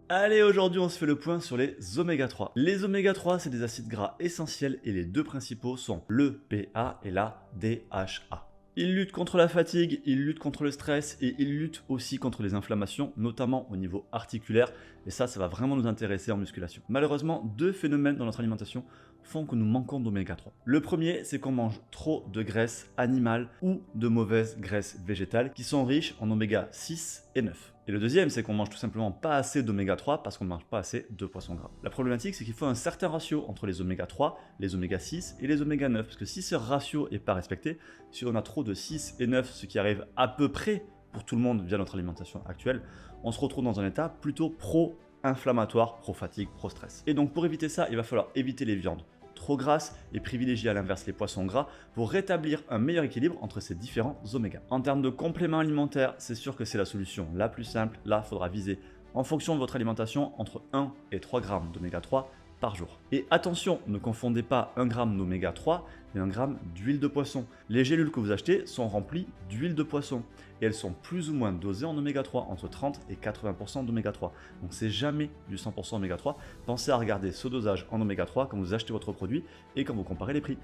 Allez, aujourd'hui on se fait le point sur les oméga 3. Les oméga 3, c'est des acides gras essentiels et les deux principaux sont le PA et la DHA. Ils luttent contre la fatigue, ils luttent contre le stress et ils luttent aussi contre les inflammations, notamment au niveau articulaire. Et ça va vraiment nous intéresser en musculation. Malheureusement, deux phénomènes dans notre alimentation font que nous manquons d'oméga 3. Le premier, c'est qu'on mange trop de graisse animale ou de mauvaises graisses végétales qui sont riches en oméga 6 et 9. Et le deuxième, c'est qu'on mange tout simplement pas assez d'oméga 3 parce qu'on ne mange pas assez de poissons gras. La problématique, c'est qu'il faut un certain ratio entre les oméga 3, les oméga 6 et les oméga 9. Parce que si ce ratio n'est pas respecté, si on a trop de 6 et 9, ce qui arrive à peu près pour tout le monde via notre alimentation actuelle, on se retrouve dans un état plutôt pro-inflammatoire, pro-fatigue, pro-stress. Et donc pour éviter ça, il va falloir éviter les viandes trop grasses et privilégier à l'inverse les poissons gras pour rétablir un meilleur équilibre entre ces différents oméga. En termes de compléments alimentaires, c'est sûr que c'est la solution la plus simple. Là, il faudra viser en fonction de votre alimentation entre 1 et 3 grammes d'oméga 3 par jour. Et attention, ne confondez pas 1 gramme d'oméga 3 et 1 gramme d'huile de poisson. Les gélules que vous achetez sont remplies d'huile de poisson et elles sont plus ou moins dosées en oméga 3, entre 30 et 80% d'oméga 3. Donc c'est jamais du 100% oméga 3. Pensez à regarder ce dosage en oméga 3 quand vous achetez votre produit et quand vous comparez les prix.